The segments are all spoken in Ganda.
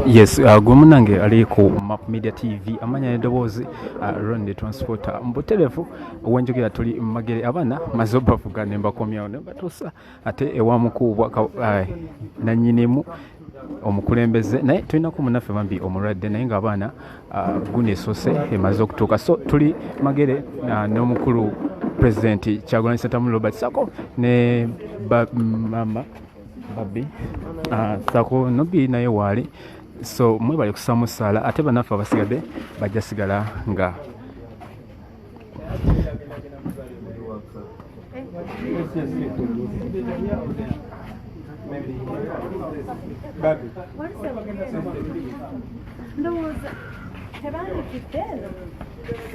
Yes, Gomunange ali ku Map Media TV amanya edobozi Ronde Transporter mbotelefu wenjogera tuli magere abana mazoba vuga nemba komyawo nemba tusa ate ewamukubwa na nyinemu omukulembeze naye tulina ku munaffe bambi omulwadde naye nga abaana gune sose emaze okutuuka so tuli magere n'omukulu President Kyagulanyi Ssentamu Robert Sako ne mama Bobi Sako nobi naye wali so mwebale kusamu sala ate banafa basigadde bajja sigala nga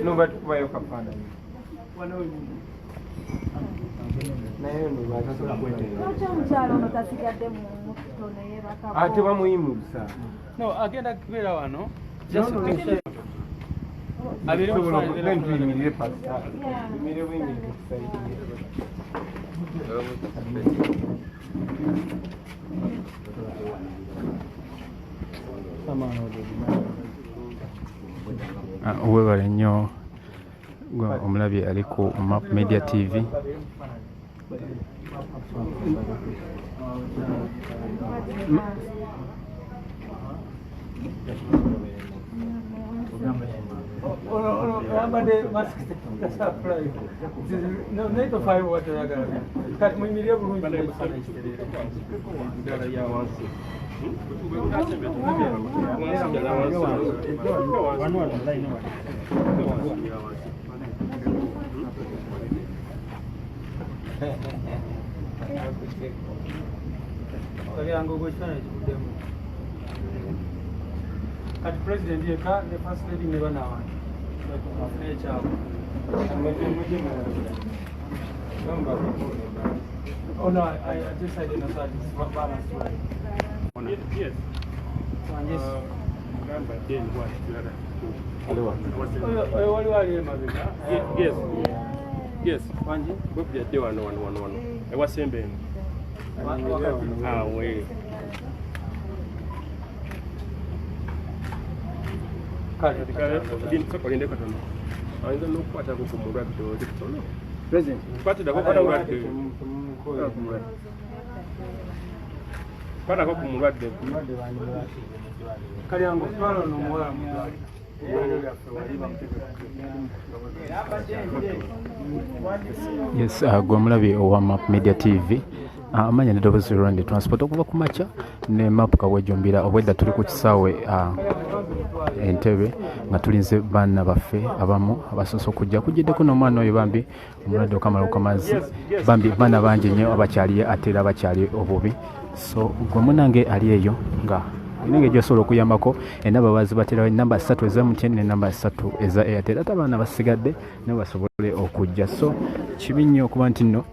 no but why you kapanda ate bamuyimusa no agenda kubera wano just abiri musanze pasta mire wingi webale nnyo omulabi ali ku Map Media TV at President Yeka, the first lady never now. Oh no, I just I didn't know this balance right. Yes. Yes. Yes. Bobi ade wano. Ewa sembe. We. President. Yes, gwamulabi owa Map Media TV amanya nedobozi Ronde Transport okuva ku macha ne map kawejombira obwedda tuli ku kisaawe Entebbe nga tulinze baana baffe abamu abasoso kujja kujiddeko n'omwana oyo bambi omulwadde okamala okamazi bambi baana bangi nnyo abakyali ate era abakyali obubi so gwe munange ali eyo nga ninge gyosobola okuyambako enamba bazibaterawo enamba 3 eza MTN n'enamba 3 eza Airtel ate abaana basigadde nabo basobole okujja so kibi nnyo okuba nti nno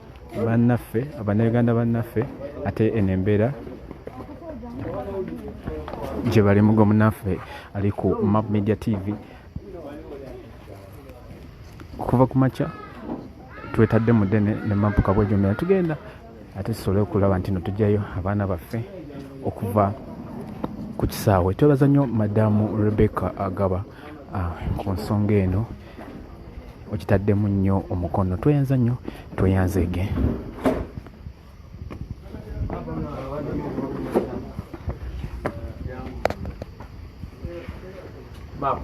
bannaffe Abannayuganda bannaffe ate enembeera gye bali mugo munaffe ali ku Map Media TV kuva ku macha twetadde mudene ne map kabwejomera tugenda ate tusobole okulaba nti no tujjayo abaana baffe okuva ku kisaawe twebaza nnyo madamu Rebecca Agaba ku nsonga eno okitaddemu nnyo omukono tweyanza nnyo tweyanzeege Map.